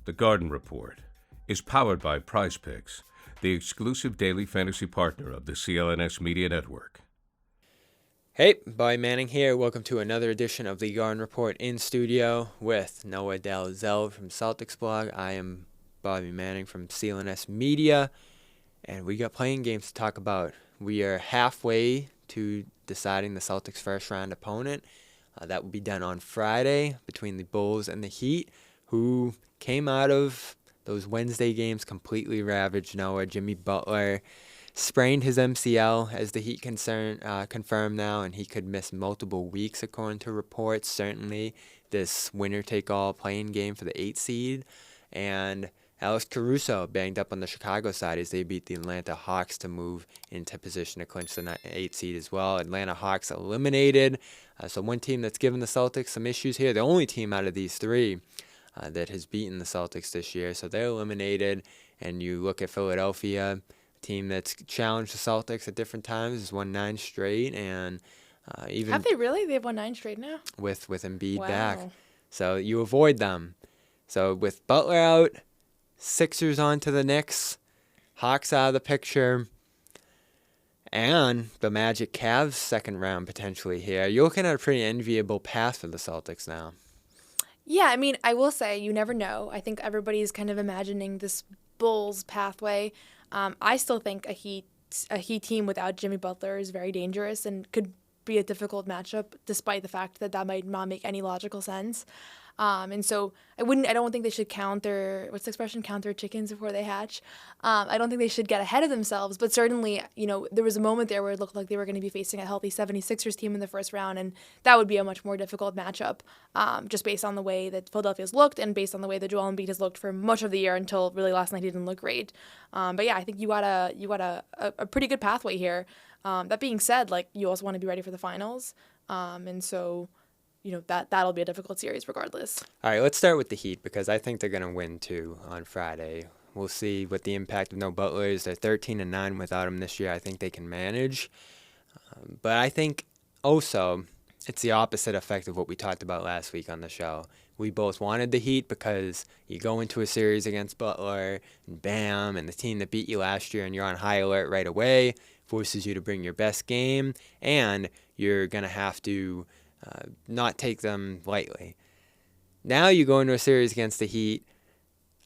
The Garden Report is powered by Prize Picks, the exclusive daily fantasy partner of the CLNS Media Network. Hey, Bobby Manning here. Welcome to another edition of the Garden Report in studio with Noah Dalzell from Celtics blog. I am Bobby Manning from CLNS Media, and we got playing games to talk about. We are halfway to deciding the Celtics' first round opponent. That will be done on Friday between the Bulls and the Heat, who came out of those Wednesday games completely ravaged. Noah, Jimmy Butler sprained his MCL, as the Heat confirmed now, and he could miss multiple weeks according to reports. Certainly this winner-take-all playing game for the 8th seed. And Alex Caruso banged up on the Chicago side as they beat the Atlanta Hawks to move into position to clinch the 8th seed as well. Atlanta Hawks eliminated. So one team that's given the Celtics some issues here. The only team out of these three that has beaten the Celtics this year. So they're eliminated. And you look at Philadelphia, a team that's challenged the Celtics at different times, has won 9 straight. And even have they really? They've won 9 straight now? With Embiid wow. back. So you avoid them. So with Butler out, Sixers on to the Knicks, Hawks out of the picture, and the Magic Cavs second round potentially here. You're looking at a pretty enviable path for the Celtics now. Yeah, I mean, I will say you never know. I think everybody's kind of imagining this Bulls pathway. I still think a Heat team without Jimmy Butler is very dangerous and could be a difficult matchup, despite the fact that that might not make any logical sense. And so I don't think they should count their chickens before they hatch. I don't think they should get ahead of themselves, but certainly, there was a moment there where it looked like they were going to be facing a healthy 76ers team in the first round, and that would be a much more difficult matchup, just based on the way that Philadelphia's looked and based on the way that Joel Embiid has looked for much of the year until really last night he didn't look great. But yeah, I think you got a pretty good pathway here. That being said, you also want to be ready for the finals. And so that'll be a difficult series regardless. All right, let's start with the Heat because I think they're going to win too on Friday. We'll see what the impact of no Butler is. They're 13-9 without him this year. I think they can manage. But I think also it's the opposite effect of what we talked about last week on the show. We both wanted the Heat because you go into a series against Butler and bam, and the team that beat you last year and you're on high alert right away, forces you to bring your best game, and you're going to have to not take them lightly. Now you go into a series against the Heat,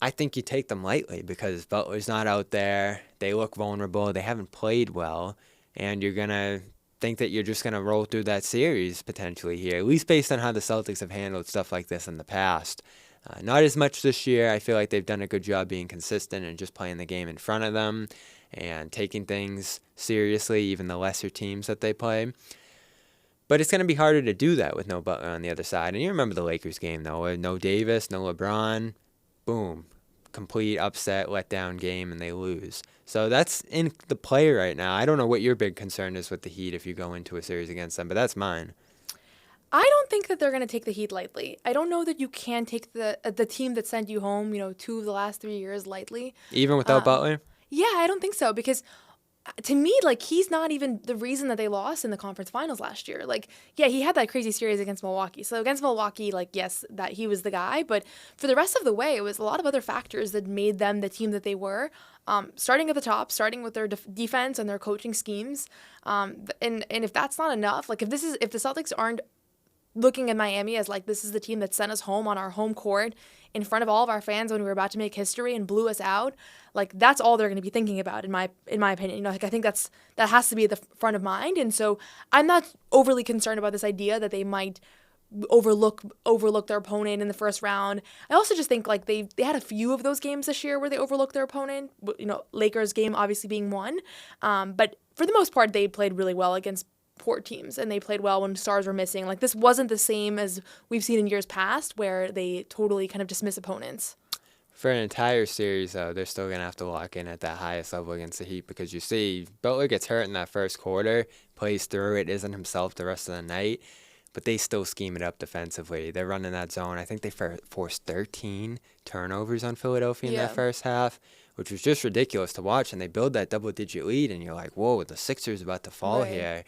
I think you take them lightly because Butler's not out there. They look vulnerable. They haven't played well. And you're going to think that you're just going to roll through that series potentially here, at least based on how the Celtics have handled stuff like this in the past. Not as much this year. I feel like they've done a good job being consistent and just playing the game in front of them and taking things seriously, even the lesser teams that they play. But it's going to be harder to do that with no Butler on the other side. And you remember the Lakers game, though. No Davis, no LeBron. Boom. Complete upset, letdown game, and they lose. So that's in the play right now. I don't know what your big concern is with the Heat if you go into a series against them, but that's mine. I don't think that they're going to take the Heat lightly. I don't know that you can take the team that sent you home, 2 of the last 3 years lightly. Even without Butler? Yeah, I don't think so because to me, he's not even the reason that they lost in the conference finals last year. Yeah, he had that crazy series against Milwaukee. So against Milwaukee, yes, that he was the guy. But for the rest of the way, it was a lot of other factors that made them the team that they were. Starting at the top, starting with their defense and their coaching schemes. And if that's not enough, if the Celtics aren't looking at Miami as this is the team that sent us home on our home court in front of all of our fans when we were about to make history and blew us out, that's all they're going to be thinking about in my opinion. I think that has to be at the front of mind. And so I'm not overly concerned about this idea that they might overlook their opponent in the first round. I also just think they had a few of those games this year where they overlooked their opponent. Lakers game obviously being one, but for the most part they played really well against poor teams, and they played well when stars were missing. This wasn't the same as we've seen in years past where they totally kind of dismiss opponents. For an entire series, though, they're still going to have to lock in at that highest level against the Heat because you see Butler gets hurt in that first quarter, plays through it, isn't himself the rest of the night, but they still scheme it up defensively. They're running that zone. I think they forced 13 turnovers on Philadelphia in that first half, which was just ridiculous to watch, and they build that double-digit lead, and you're like, whoa, the Sixers about to fall here.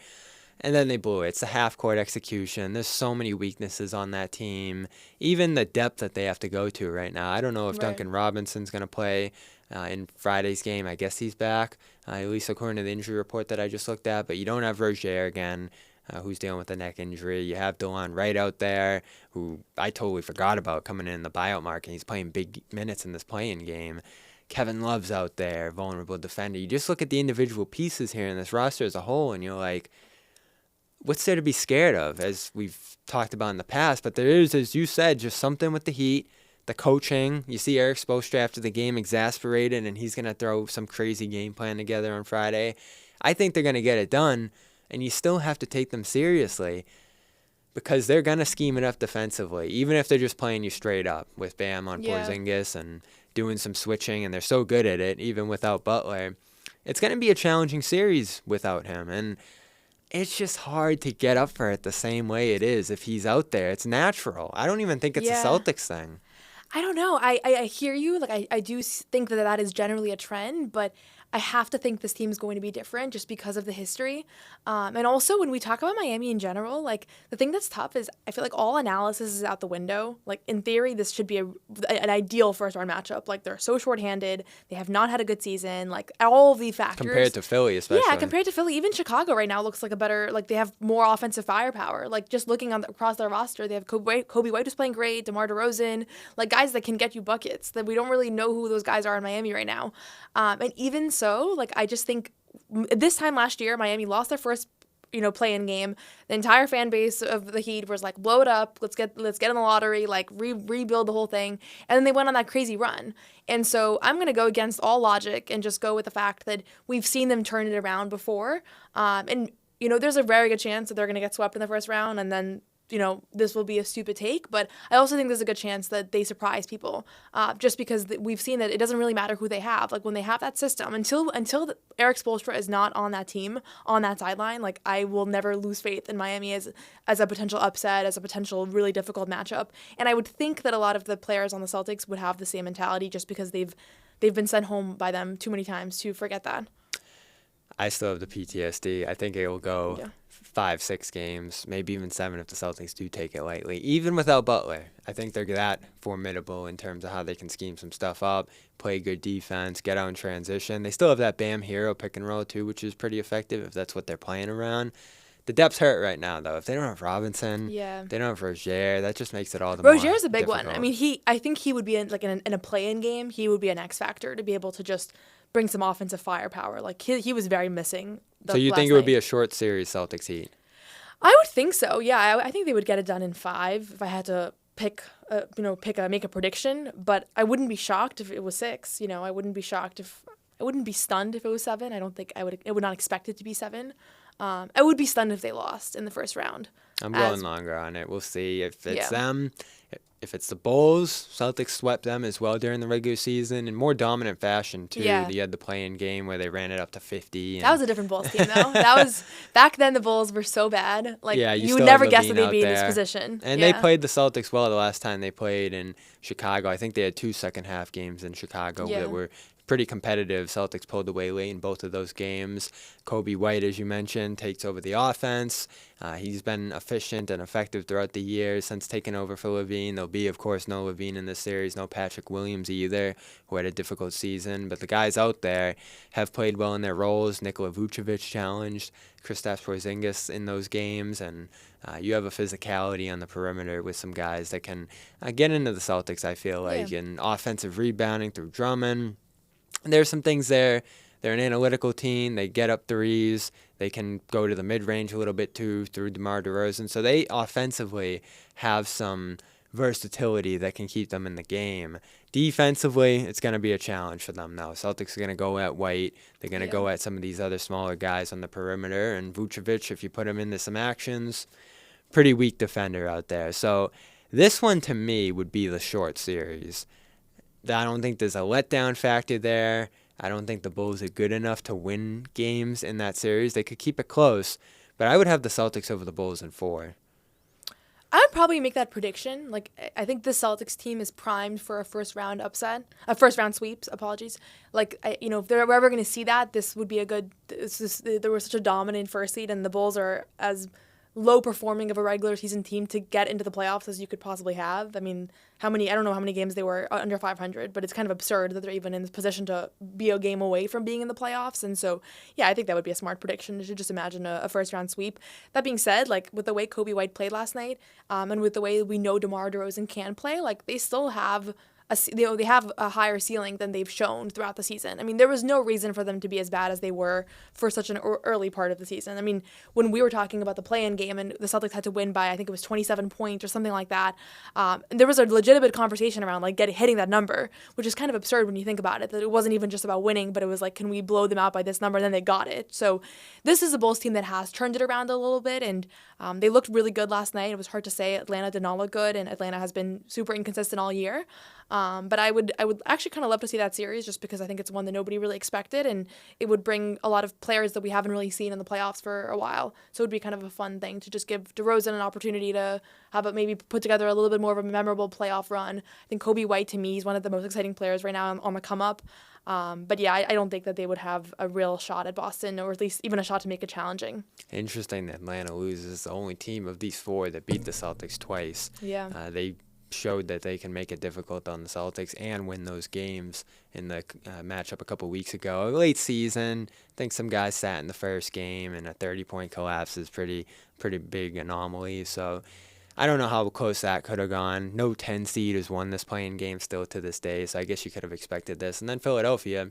And then they blew it. It's the half-court execution. There's so many weaknesses on that team. Even the depth that they have to go to right now. I don't know if Right. Duncan Robinson's going to play in Friday's game. I guess he's back, at least according to the injury report that I just looked at. But you don't have Rozier again, who's dealing with a neck injury. You have DeLon Wright out there, who I totally forgot about coming in the buyout market. He's playing big minutes in this play-in game. Kevin Love's out there, vulnerable defender. You just look at the individual pieces here in this roster as a whole, and you're like, what's there to be scared of, as we've talked about in the past? But there is, as you said, just something with the Heat, the coaching. You see Eric Spoelstra after the game exasperated, and he's going to throw some crazy game plan together on Friday. I think they're going to get it done, and you still have to take them seriously because they're going to scheme it up defensively, even if they're just playing you straight up with Bam on Porzingis and doing some switching, and they're so good at it, even without Butler. It's going to be a challenging series without him, and it's just hard to get up for it the same way it is if he's out there. It's natural. I don't even think it's a Celtics thing. I don't know. I hear you. Like, I do think that is generally a trend, but I have to think this team is going to be different just because of the history. And also, when we talk about Miami in general, like, the thing that's tough is I feel like all analysis is out the window. Like, in theory, this should be an ideal first-round matchup. Like, they're so shorthanded. They have not had a good season. Like, all the factors. Compared to Philly, especially. Yeah, compared to Philly. Even Chicago right now looks like a better, like, they have more offensive firepower. Like, just looking across their roster, they have Kobe White who's playing great, DeMar DeRozan, like, guys that can get you buckets. That we don't really know who those guys are in Miami right now. And even so, like, I just think this time last year, Miami lost their first, play-in game. The entire fan base of the Heat was like, blow it up. Let's get in the lottery, like rebuild the whole thing. And then they went on that crazy run. And so I'm going to go against all logic and just go with the fact that we've seen them turn it around before. And there's a very good chance that they're going to get swept in the first round, and then this will be a stupid take, but I also think there's a good chance that they surprise people, just because we've seen that it doesn't really matter who they have. Like, when they have that system, until Eric Spoelstra is not on that team, on that sideline, like, I will never lose faith in Miami as a potential upset, as a potential really difficult matchup. And I would think that a lot of the players on the Celtics would have the same mentality, just because they've been sent home by them too many times to forget that. I still have the PTSD. I think it will go 5-6 games, maybe even 7 if the Celtics do take it lightly. Even without Butler, I think they're that formidable in terms of how they can scheme some stuff up, play good defense, get out in transition. They still have that Bam hero pick and roll too, which is pretty effective if that's what they're playing around. The depth's hurt right now, though. If they don't have Robinson, they don't have Rozier, that just makes it all the more Rozier's a big difficult. one. I mean, I think he would be in a play-in game. He would be an X factor to be able to just bring some offensive firepower. Like, he was very missing. So you think it would be a short series, Celtics Heat? I would think so. Yeah, I think they would get it done in 5 if I had to make a prediction. But I wouldn't be shocked if it was 6. I wouldn't be stunned if it was 7. I don't think I would not expect it to be 7. I would be stunned if they lost in the first round. I'm going longer on it. We'll see if it's them. If it's the Bulls, Celtics swept them as well during the regular season in more dominant fashion, too. Yeah. You had the play-in game where they ran it up to 50. That was a different Bulls team, though. That was back then. The Bulls were so bad. Like, you would still never had guess that Levine they'd be out in this there. position. And they played the Celtics well the last time they played in Chicago. I think they had 2 second-half games in Chicago that were pretty competitive. Celtics pulled away late in both of those games. Kobe White, as you mentioned, takes over the offense. He's been efficient and effective throughout the year since taking over for Levine. There'll be, of course, no Levine in this series, no Patrick Williams either, who had a difficult season. But the guys out there have played well in their roles. Nikola Vucevic challenged Kristaps Porzingis in those games, and you have a physicality on the perimeter with some guys that can get into the Celtics, I feel like, and offensive rebounding through Drummond. There's some things there. They're an analytical team. They get up threes. They can go to the mid-range a little bit, too, through DeMar DeRozan. So they offensively have some versatility that can keep them in the game. Defensively, it's going to be a challenge for them, though. Celtics are going to go at White. They're going to go at some of these other smaller guys on the perimeter. And Vucevic, if you put him into some actions, pretty weak defender out there. So this one, to me, would be the short series. I don't think there's a letdown factor there. I don't think the Bulls are good enough to win games in that series. They could keep it close, but I would have the Celtics over the Bulls in 4. I would probably make that prediction. Like, I think the Celtics team is primed for a first round sweeps. Apologies. Like, if we're ever going to see that, this would be a good. There was such a dominant first seed, and the Bulls are as low performing of a regular season team to get into the playoffs as you could possibly have. I mean, I don't know how many games they were under 500, but it's kind of absurd that they're even in this position to be a game away from being in the playoffs. And so, yeah, I think that would be a smart prediction. You should just imagine a first round sweep. That being said, like with the way Kobe White played last night, and with the way we know DeMar DeRozan can play, like they still have they have a higher ceiling than they've shown throughout the season. I mean, there was no reason for them to be as bad as they were for such an early part of the season. I mean, when we were talking about the play-in game and the Celtics had to win by, I think it was 27 points or something like that, there was a legitimate conversation around like hitting that number, which is kind of absurd when you think about it, that it wasn't even just about winning, but it was like, can we blow them out by this number? And then they got it. So this is a Bulls team that has turned it around a little bit, and they looked really good last night. It was hard to say Atlanta did not look good, and Atlanta has been super inconsistent all year. But I would actually kind of love to see that series just because I think it's one that nobody really expected, and it would bring a lot of players that we haven't really seen in the playoffs for a while. So it would be kind of a fun thing to just give DeRozan an opportunity to have maybe put together a little bit more of a memorable playoff run. I think Kobe White, to me, is one of the most exciting players right now on the come up. But yeah, I don't think that they would have a real shot at Boston, or at least even a shot to make it challenging. Interesting that Atlanta loses. The only team of these four that beat the Celtics twice. Yeah. They showed that they can make it difficult on the Celtics and win those games in the matchup a couple weeks ago. Late season, I think some guys sat in the first game, and a 30-point collapse is pretty big anomaly. So I don't know how close that could have gone. No 10 seed has won this play-in game still to this day, so I guess you could have expected this. And then Philadelphia,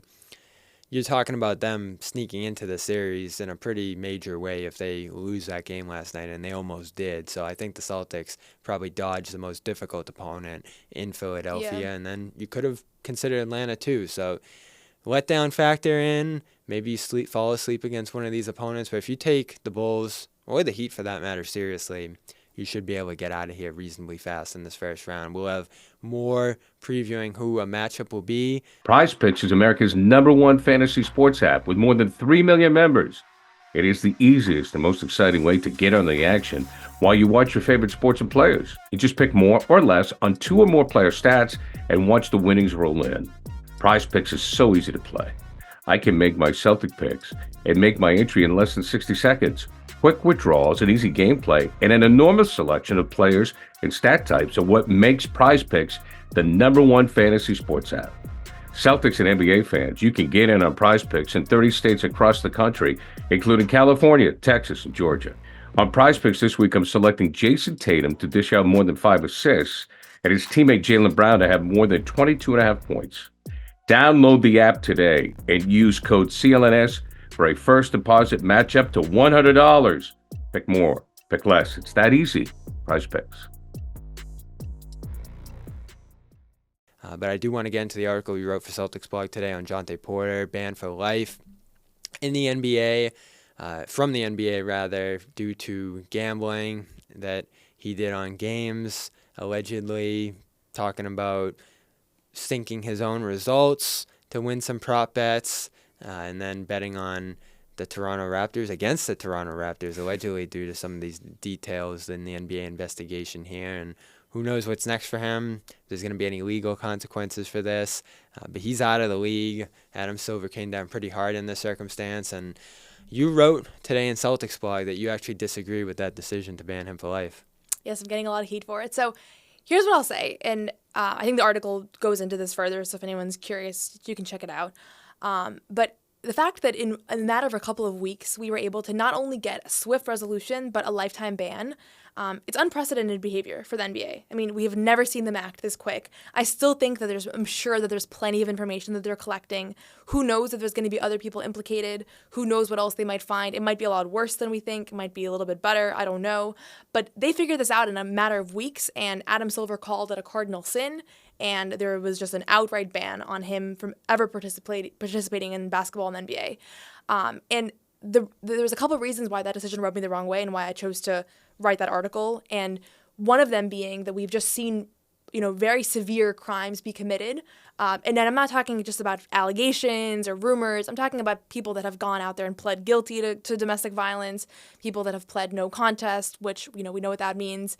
you're talking about them sneaking into the series in a pretty major way if they lose that game last night, and they almost did. So I think the Celtics probably dodged the most difficult opponent in Philadelphia, Yeah. and then you could have considered Atlanta too. So letdown factor in, maybe you fall asleep against one of these opponents, but if you take the Bulls, or the Heat for that matter, seriously, you should be able to get out of here reasonably fast in this first round. We'll have more previewing who a matchup will be. Prize Picks is America's #1 fantasy sports app with more than 3 million members. It is the easiest and most exciting way to get on the action while you watch your favorite sports and players. You just pick more or less on 2 or more player stats and watch the winnings roll in. Prize Picks is so easy to play. I can make my Celtic picks and make my entry in less than 60 seconds. Quick withdrawals and easy gameplay and an enormous selection of players and stat types are what makes Prize Picks the #1 fantasy sports app. Celtics and NBA fans, you can get in on Prize Picks in 30 states across the country, including California, Texas, and Georgia. On Prize Picks this week, I'm selecting Jason Tatum to dish out more than 5 assists and his teammate Jaylen Brown to have more than 22.5 points. Download the app today and use code CLNS for a first deposit match up to $100. Pick more, pick less. It's that easy. Prize Picks. But I do want to get into the article you wrote for Celtics blog today on Jontay Porter, banned for life in the NBA, from the NBA rather, due to gambling that he did on games, allegedly talking about syncing his own results to win some prop bets, and then betting on the Toronto Raptors against the Toronto Raptors, allegedly due to some of these details in the NBA investigation here. And who knows what's next for him? If there's going to be any legal consequences for this. But he's out of the league. Adam Silver came down pretty hard in this circumstance. And you wrote today in Celtics blog that you actually disagree with that decision to ban him for life. Yes, I'm getting a lot of heat for it. So here's what I'll say. And I think the article goes into this further, so if anyone's curious, you can check it out. But the fact that in a matter of a couple of weeks, we were able to not only get a swift resolution, but a lifetime ban, it's unprecedented behavior for the NBA. I mean, we have never seen them act this quick. I still think that I'm sure that there's plenty of information that they're collecting. Who knows if there's going to be other people implicated? Who knows what else they might find? It might be a lot worse than we think. It might be a little bit better. I don't know. But they figured this out in a matter of weeks, and Adam Silver called it a cardinal sin, and there was just an outright ban on him from ever participating in basketball in the NBA. And there was a couple of reasons why that decision rubbed me the wrong way and why I chose to write that article. And one of them being that we've just seen, very severe crimes be committed. And then I'm not talking just about allegations or rumors. I'm talking about people that have gone out there and pled guilty to domestic violence, people that have pled no contest, which, we know what that means.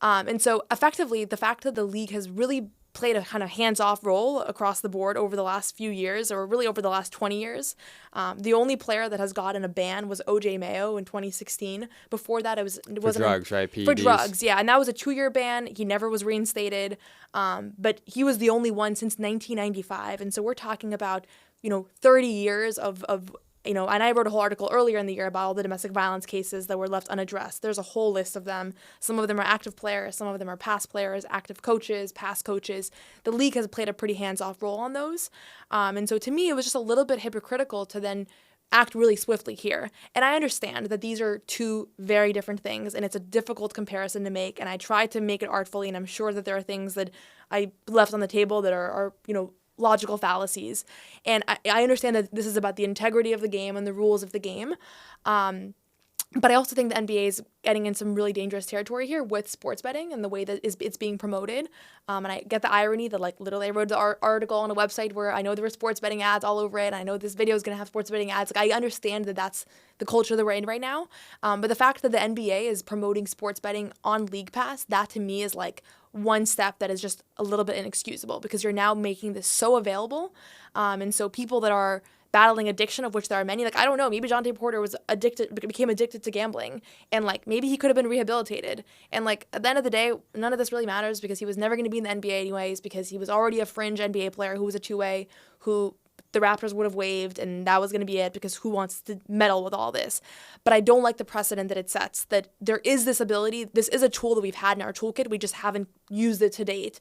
And so effectively, the fact that the league has really played a kind of hands-off role across the board over the last few years, or really over the last 20 years. The only player that has gotten a ban was O.J. Mayo in 2016. Before that, it for drugs, right? PEDs. For drugs, yeah. And that was a 2-year ban. He never was reinstated. But he was the only one since 1995. And so we're talking about, 30 years of and I wrote a whole article earlier in the year about all the domestic violence cases that were left unaddressed. There's a whole list of them. Some of them are active players. Some of them are past players, active coaches, past coaches. The league has played a pretty hands-off role on those. And so to me, it was just a little bit hypocritical to then act really swiftly here. And I understand that these are two very different things, and it's a difficult comparison to make. And I tried to make it artfully, and I'm sure that there are things that I left on the table that are logical fallacies. And I understand that this is about the integrity of the game and the rules of the game. But I also think the NBA is getting in some really dangerous territory here with sports betting and the way that it's being promoted. And I get the irony that, literally I wrote the article on a website where I know there were sports betting ads all over it. And I know this video is going to have sports betting ads. I understand that that's the culture that we're in right now. But the fact that the NBA is promoting sports betting on League Pass, that to me is one step that is just a little bit inexcusable, because you're now making this so available. And so people that are battling addiction, of which there are many, I don't know, maybe Jontay Porter became addicted to gambling, and maybe he could have been rehabilitated. And at the end of the day, none of this really matters, because he was never going to be in the NBA anyways, because he was already a fringe NBA player who was a two-way, who the Raptors would have waived, and that was going to be it, because who wants to meddle with all this? But I don't like the precedent that it sets, that there is this ability. This is a tool that we've had in our toolkit. We just haven't used it to date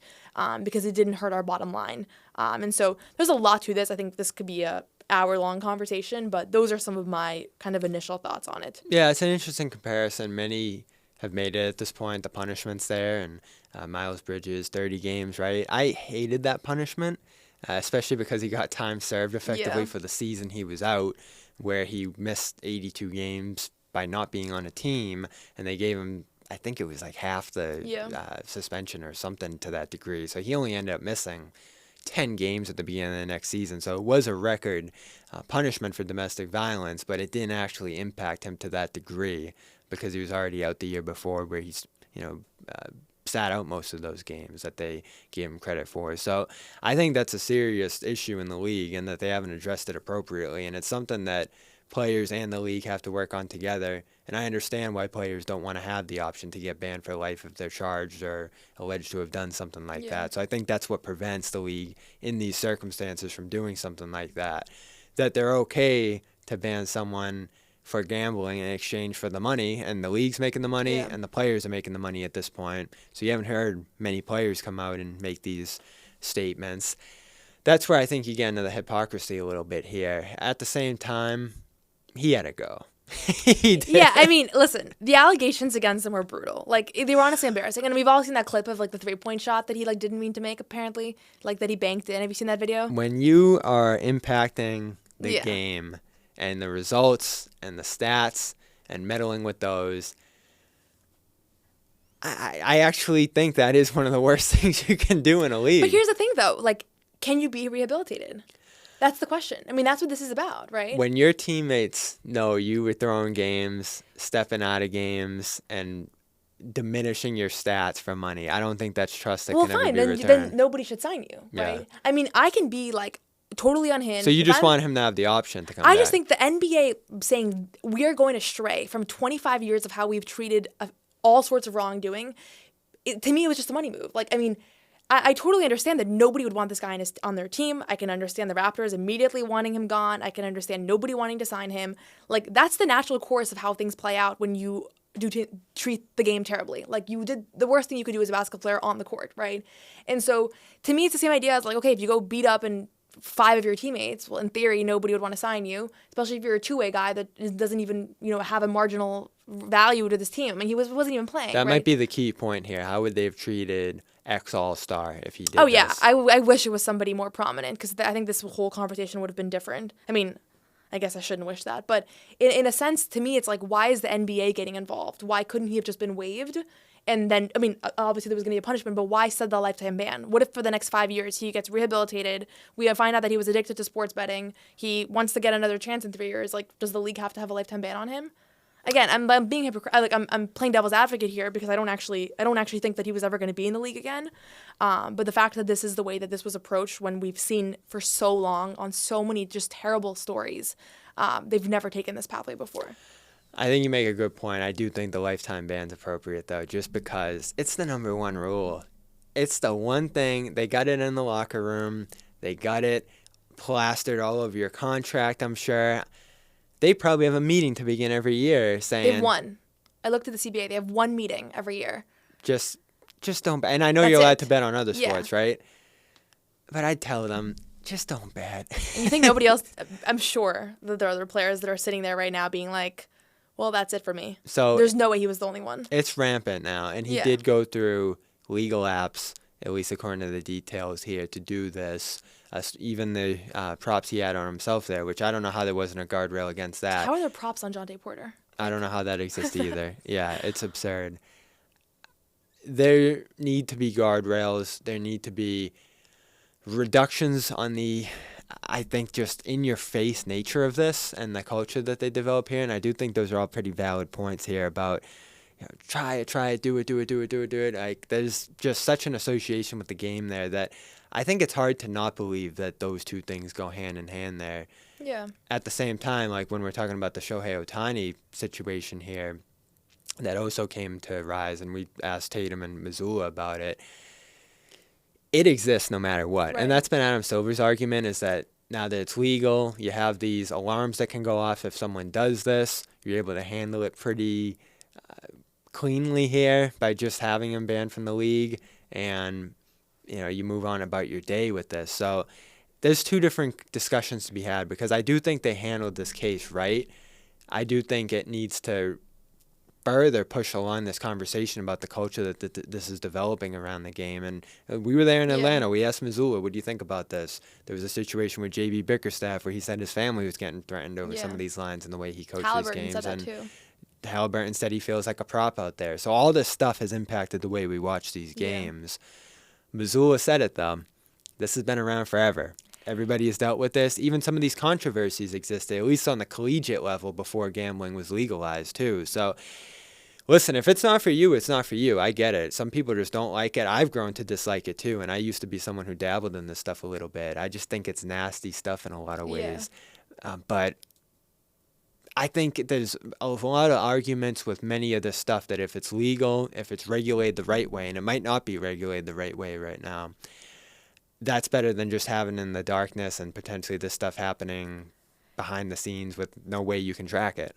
because it didn't hurt our bottom line. And so there's a lot to this. I think this could be a hour-long conversation, but those are some of my kind of initial thoughts on it. Yeah, it's an interesting comparison. Many have made it at this point, the punishments there, and Miles Bridges, 30 games, right? I hated that punishment, especially because he got time served effectively for the season he was out, where he missed 82 games by not being on a team, and they gave him, I think it was half the suspension or something to that degree. So he only ended up missing 10 games at the beginning of the next season. So it was a record punishment for domestic violence, but it didn't actually impact him to that degree, because he was already out the year before, where he's, sat out most of those games that they gave him credit for. So I think that's a serious issue in the league, and that they haven't addressed it appropriately. And it's something that players and the league have to work on together. And I understand why players don't want to have the option to get banned for life if they're charged or alleged to have done something like that. So I think that's what prevents the league in these circumstances from doing something like that. That they're okay to ban someone for gambling in exchange for the money, and the league's making the money, and the players are making the money at this point. So you haven't heard many players come out and make these statements. That's where I think you get into the hypocrisy a little bit here. At the same time, he had to go. He did. Yeah, I mean, listen, the allegations against him were brutal. They were honestly embarrassing. And we've all seen that clip of, the 3-point shot that he, didn't mean to make, apparently. That he banked in. Have you seen that video? When you are impacting the game and the results and the stats and meddling with those, I actually think that is one of the worst things you can do in a league. But here's the thing, though. Can you be rehabilitated? That's the question. I mean, that's what this is about, right? When your teammates know you were throwing games, stepping out of games, and diminishing your stats for money, I don't think that's trust that can ever be returned. Then nobody should sign you, right? Yeah. I mean, I can be, totally unhinged. So you just want him to have the option to come back? I just think the NBA saying we are going astray from 25 years of how we've treated all sorts of wrongdoing, to me, it was just a money move. I totally understand that nobody would want this guy on their team. I can understand the Raptors immediately wanting him gone. I can understand nobody wanting to sign him. That's the natural course of how things play out when you treat the game terribly. The worst thing you could do as a basketball player on the court, right? And so, to me, it's the same idea as, okay, if you go beat up and 5 of your teammates, well, in theory, nobody would want to sign you, especially if you're a two-way guy that doesn't even, have a marginal value to this team. I mean, he wasn't even playing. That might be the key point here. How would they have treated X All-Star if he did Oh, yeah. this? I wish it was somebody more prominent, because I think this whole conversation would have been different. I mean, I guess I shouldn't wish that. But in a sense, to me, it's why is the NBA getting involved? Why couldn't he have just been waived? And then, I mean, obviously there was going to be a punishment, but why set the lifetime ban? What if for the next 5 years he gets rehabilitated? We find out that he was addicted to sports betting. He wants to get another chance in 3 years. Does the league have to have a lifetime ban on him? again, I'm being I'm playing devil's advocate here because I don't actually think that he was ever going to be in the league again. But the fact that this is the way that this was approached when we've seen for so long on so many just terrible stories, they've never taken this pathway before. I think you make a good point. I do think the lifetime ban's appropriate, though, just because it's the number one rule. It's the one thing. They got it in the locker room. They got it plastered all over your contract, I'm sure. They probably have a meeting to begin every year saying... They have one. I looked at the CBA. They have one meeting every year. Just don't bet. And I know That's you're allowed it. to bet on other sports, Yeah. right? But I'd tell them, just don't bet. And you think nobody else... I'm sure that there are other players that are sitting there right now being like, well, that's it for me. So there's no way he was the only one. it's rampant now. And he Yeah. did go through legal apps, at least according to the details here, to do this. Even the props he had on himself there, which I don't know how there wasn't a guardrail against that. How are there props on Jontay Porter? I don't know how that exists either. Yeah, it's absurd. There need to be guardrails. There need to be reductions on the, I think, just in-your-face nature of this and the culture that they develop here. And I do think those are all pretty valid points here about, try it, do it. Like, there's just such an association with the game there that I think it's hard to not believe that those two things go hand in hand there. Yeah. At the same time, like when we're talking about the Shohei Ohtani situation here, that also came to rise, and we asked Tatum and Missoula about it. It exists no matter what. Right. And that's been Adam Silver's argument, is that now that it's legal, you have these alarms that can go off if someone does this. You're able to handle it pretty cleanly here by just having him banned from the league, and you move on about your day with this. So there's two different discussions to be had, because I do think they handled this case right. I do think it needs to further push along this conversation about the culture that this is developing around the game. And we were there in Atlanta. We asked Missoula, what do you think about this? There was a situation with J.B. Bickerstaff where he said his family was getting threatened over some of these lines and the way he coached these Halliburton games. said that And too. Halliburton said he feels like a prop out there. So all this stuff has impacted the way we watch these games. Missoula said it, though. This has been around forever. Everybody has dealt with this. Even some of these controversies existed, at least on the collegiate level, before gambling was legalized, too. So, listen, if it's not for you, it's not for you. I get it. Some people just don't like it. I've grown to dislike it, too, and I used to be someone who dabbled in this stuff a little bit. I just think it's nasty stuff in a lot of ways. But I think there's a lot of arguments with many of this stuff that if it's legal, if it's regulated the right way, and it might not be regulated the right way right now, that's better than just having in the darkness and potentially this stuff happening behind the scenes with no way you can track it.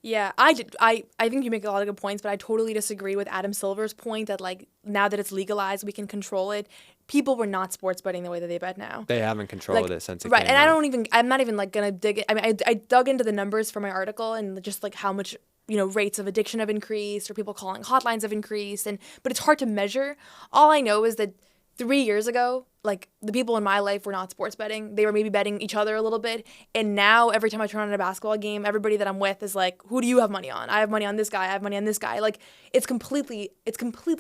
Yeah, I think you make a lot of good points, but I totally disagree with Adam Silver's point that, like, now that it's legalized, we can control it. People were not sports betting the way that they bet now. They haven't controlled it since it right, came and out. I'm not even like gonna dig it. I mean, I dug into the numbers for my article and just like how much rates of addiction have increased or people calling hotlines have increased, but it's hard to measure. All I know is that 3 years ago, like, the people in my life were not sports betting. They were maybe betting each other a little bit. And now every time I turn on a basketball game, everybody that I'm with is like, who do you have money on? I have money on this guy. I have money on this guy. Like, it's completely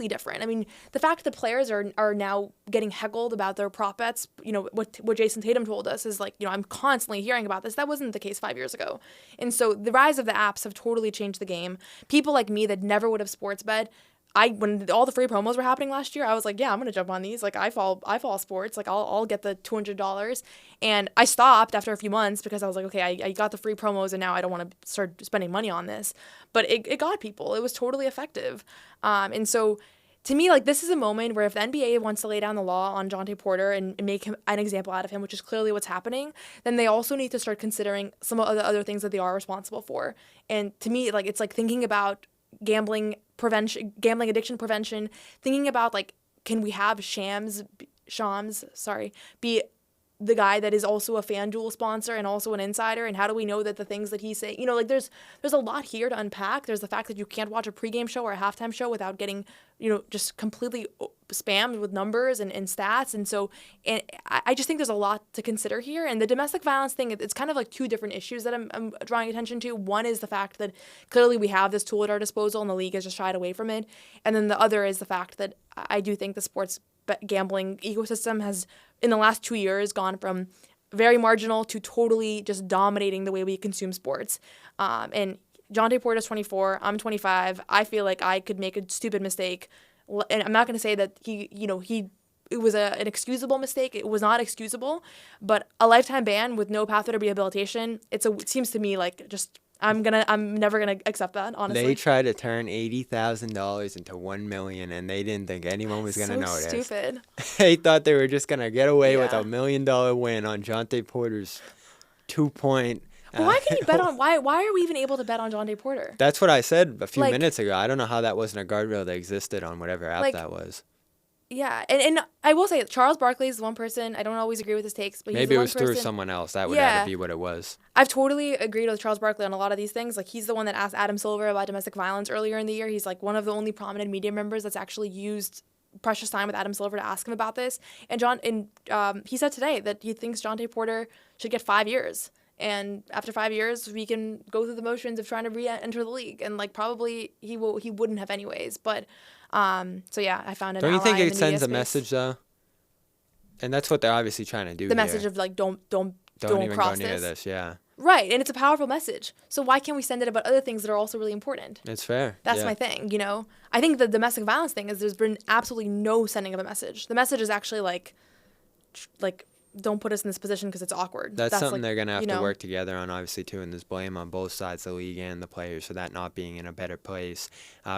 different. I mean, the fact that players are now getting heckled about their prop bets, what Jason Tatum told us is like, I'm constantly hearing about this. That wasn't the case 5 years ago. And so the rise of the apps have totally changed the game. People like me that never would have sports bet, when all the free promos were happening last year, I was like, yeah, I'm gonna jump on these. Like, I follow sports. Like, I'll get the $200. And I stopped after a few months because I was like, okay, I got the free promos and now I don't want to start spending money on this. But it got people. It was totally effective. And so to me, like, this is a moment where if the NBA wants to lay down the law on Jontay Porter and make him an example out of him, which is clearly what's happening, then they also need to start considering some of the other things that they are responsible for. And to me, like, it's like thinking about gambling addiction prevention, thinking about, like, can we have Shams be the guy that is also a FanDuel sponsor and also an insider, and how do we know that the things that he's saying, like, there's a lot here to unpack. There's the fact that you can't watch a pregame show or a halftime show without getting, just completely spammed with numbers and stats. And so, and I just think there's a lot to consider here. And the domestic violence thing, it's kind of like two different issues that I'm drawing attention to. One is the fact that clearly we have this tool at our disposal and the league has just shied away from it. And then the other is the fact that I do think the sports gambling ecosystem has, in the last 2 years, gone from very marginal to totally just dominating the way we consume sports. And Jontay Porter's 24. I'm 25. I feel like I could make a stupid mistake. And I'm not going to say that it was an excusable mistake. It was not excusable, but a lifetime ban with no pathway to rehabilitation. It seems to me like just I'm never gonna accept that. Honestly, They tried to turn $80,000 into $1 million, and they didn't think anyone was gonna notice. Stupid. They thought they were just gonna get away with Yeah. $1 million win on Jontay Porter's 2-point. But why can you bet on why are we even able to bet on Jontay Porter? That's what I said a few Like- minutes ago. I don't know how that wasn't a guardrail that existed on whatever app Like- that was. Yeah, and I will say Charles Barkley is the one person I don't always agree with his takes, but he's Maybe the it one was through person, someone else. That would Yeah. have to be what it was. I've totally agreed with Charles Barkley on a lot of these things. Like he's the one that asked Adam Silver about domestic violence earlier in the year. He's like one of the only prominent media members that's actually used precious time with Adam Silver to ask him about this. And he said today that he thinks Jontay Porter should get 5 years. And after 5 years, we can go through the motions of trying to re-enter the league. And like probably he wouldn't have anyways. But so yeah, I found an Don't you think ally in it the sends media a space. message though? And that's what they're obviously trying to do. The here. message of like don't Don't even cross go near this. Yeah, Right, and it's a powerful message. So why can't we send it about other things that are also really important? it's fair. That's yeah. my thing, you know? I think the domestic violence thing is there's been absolutely no sending of a message. The message is actually like don't put us in this position because it's awkward. That's something like, they're going to have you to know, work together on, obviously, too, and there's blame on both sides of the league and the players for that not being in a better place.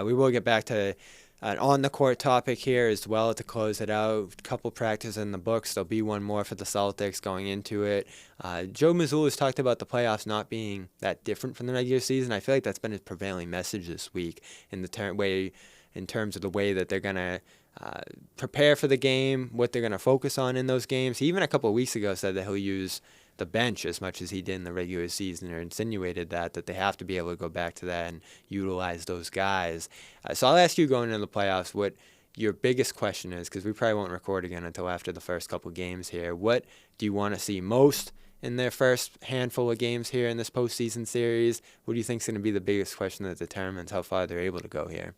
We will get back to an on-the-court topic here as well to close it out. A couple practices in the books. There'll be one more for the Celtics going into it. Joe Mazzulla has talked about the playoffs not being that different from the regular season. I feel like that's been his prevailing message this week in terms of the way that they're going to prepare for the game, what they're going to focus on in those games. He even a couple of weeks ago said that he'll use the bench as much as he did in the regular season, or insinuated that they have to be able to go back to that and utilize those guys. So I'll ask you going into the playoffs what your biggest question is, because we probably won't record again until after the first couple games here. What do you want to see most in their first handful of games here in this postseason series? What do you think is going to be the biggest question that determines how far they're able to go here?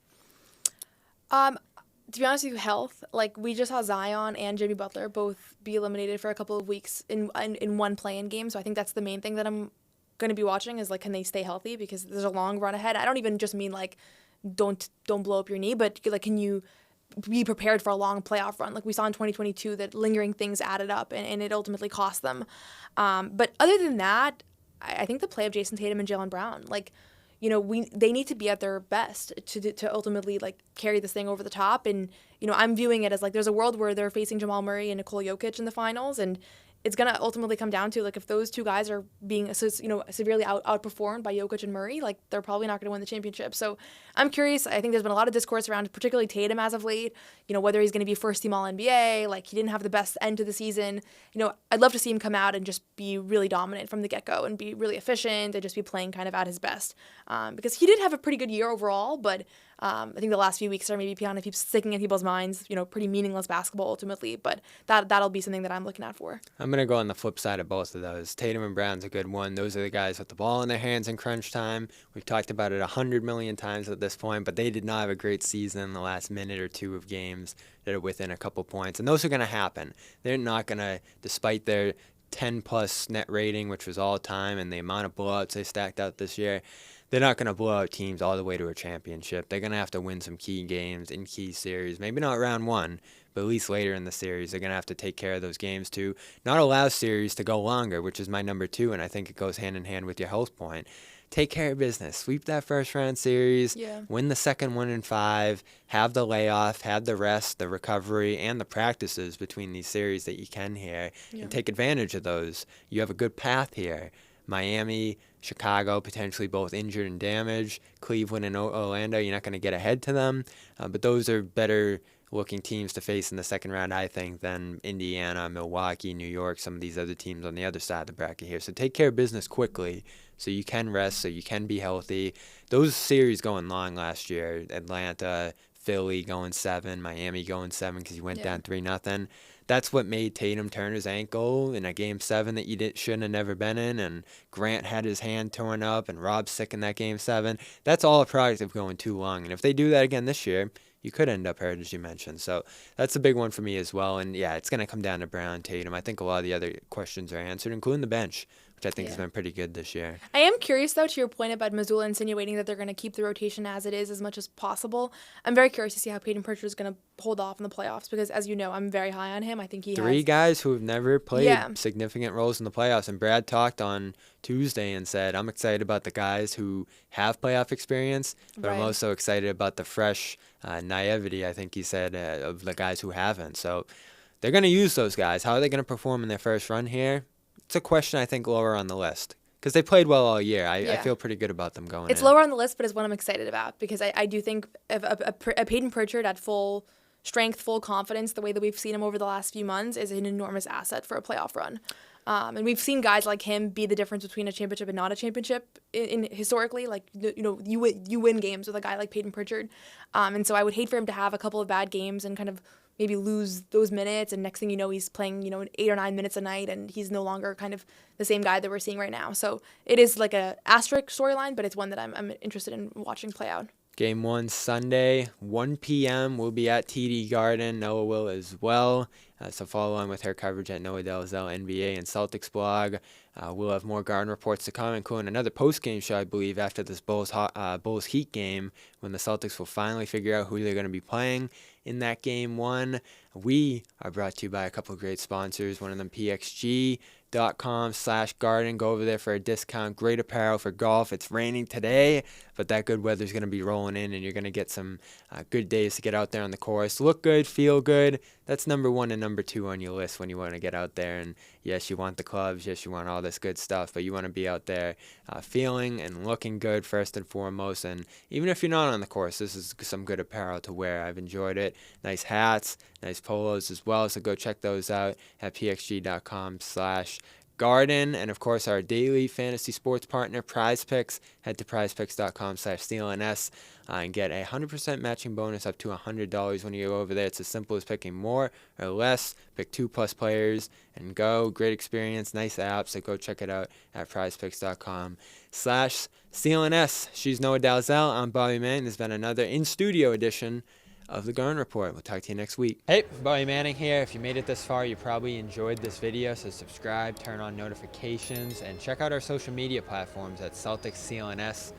To be honest with you, health. Like we just saw Zion and Jimmy Butler both be eliminated for a couple of weeks in one play-in game. So I think that's the main thing that I'm going to be watching is like, can they stay healthy? Because there's a long run ahead. I don't even just mean like, don't blow up your knee, but like, can you be prepared for a long playoff run? Like we saw in 2022 that lingering things added up and it ultimately cost them. But other than that, I think the play of Jason Tatum and Jaylen Brown, like, you know, they need to be at their best to ultimately like carry this thing over the top. And, you know, I'm viewing it as like there's a world where they're facing Jamal Murray and Nikola Jokic in the finals, and it's going to ultimately come down to like if those two guys are being severely outperformed by Jokic and Murray, like they're probably not going to win the championship. So I'm curious. I think there's been a lot of discourse around particularly Tatum as of late, you know, whether he's going to be first team All NBA, like he didn't have the best end to the season. You know, I'd love to see him come out and just be really dominant from the get-go and be really efficient and just be playing kind of at his best. Because he did have a pretty good year overall, but I think the last few weeks are maybe kind of sticking in people's minds, you know, pretty meaningless basketball ultimately, but that'll be something that I'm looking out for. I'm going to go on the flip side of both of those. Tatum and Brown's a good one. Those are the guys with the ball in their hands in crunch time. We've talked about it 100 million times at this point, but they did not have a great season in the last minute or two of games that are within a couple points, and those are going to happen. They're not going to, despite their 10-plus net rating, which was all-time, and the amount of blowouts they stacked out this year, they're not going to blow out teams all the way to a championship. They're going to have to win some key games in key series. Maybe not round one, but at least later in the series. They're going to have to take care of those games to not allow series to go longer, which is my number 2, and I think it goes hand in hand with your health point. Take care of business. Sweep that first round series. Yeah. Win the second one in 5. Have the layoff, have the rest, the recovery, and the practices between these series that you can here, and take advantage of those. You have a good path here. Miami, Chicago, potentially both injured and damaged. Cleveland and Orlando, you're not going to get ahead to them. But those are better looking teams to face in the second round, I think, than Indiana, Milwaukee, New York, some of these other teams on the other side of the bracket here. So take care of business quickly so you can rest, so you can be healthy. Those series going long last year, Atlanta, Philly going 7, Miami going 7 because you went down 3-0. That's what made Tatum turn his ankle in a Game 7 that you shouldn't have never been in, and Grant had his hand torn up, and Rob's sick in that Game 7. That's all a product of going too long. And if they do that again this year, you could end up hurt, as you mentioned. So that's a big one for me as well. And, yeah, it's going to come down to Brown, Tatum. I think a lot of the other questions are answered, including the bench. which I think has been pretty good this year. I am curious, though, to your point about Missoula insinuating that they're going to keep the rotation as it is as much as possible. I'm very curious to see how Peyton Pritchard is going to hold off in the playoffs because, as you know, I'm very high on him. I think he Three has guys who have never played significant roles in the playoffs. And Brad talked on Tuesday and said, I'm excited about the guys who have playoff experience, but I'm also excited about the fresh naivety, I think he said, of the guys who haven't. So they're going to use those guys. How are they going to perform in their first run here? It's a question I think lower on the list because they played well all year. I feel pretty good about them going It's in. lower on the list, but it's what I'm excited about because I do think a Peyton Pritchard at full strength, full confidence, the way that we've seen him over the last few months is an enormous asset for a playoff run. And we've seen guys like him be the difference between a championship and not a championship in historically. Like, you win games with a guy like Peyton Pritchard. And so I would hate for him to have a couple of bad games and kind of maybe lose those minutes, and next thing you know, he's playing, 8 or 9 minutes a night, and he's no longer kind of the same guy that we're seeing right now. So it is like a asterisk storyline, but it's one that I'm interested in watching play out. Game 1 Sunday, 1 p.m. We'll be at TD Garden. Noah will as well. So follow on with her coverage at Noah Dalzell, NBA and Celtics blog. We'll have more Garden reports to come, including another post-game show, I believe, after this Bulls Heat game, when the Celtics will finally figure out who they're going to be playing in that Game 1. We are brought to you by a couple of great sponsors, one of them PXG.com/garden. Go over there for a discount. Great apparel for golf. It's raining today, but that good weather's going to be rolling in, and you're going to get some good days to get out there on the course. Look good, feel good. That's number 1 and number 2 on your list when you want to get out there. And yes, you want the clubs. Yes, you want all this good stuff, but you want to be out there feeling and looking good first and foremost. And even if you're not on the course, this is some good apparel to wear. I've enjoyed it. Nice hats, nice polos as well. So go check those out at pxg.com/garden. And of course, our daily fantasy sports partner, Prize Picks. Head to prizepicks.com/CLNS and get a 100% matching bonus up to $100 when you go over there. It's as simple as picking more or less. Pick 2+ players and go. Great experience, nice app. So go check it out at prizepicks.com/CLNS. She's Noah Dalzell. I'm Bobby Manning. There's been another in-studio edition of the Garden Report. We'll talk to you next week. Hey, Bobby Manning here. If you made it this far, you probably enjoyed this video, so subscribe, turn on notifications, and check out our social media platforms at Celtics CLNS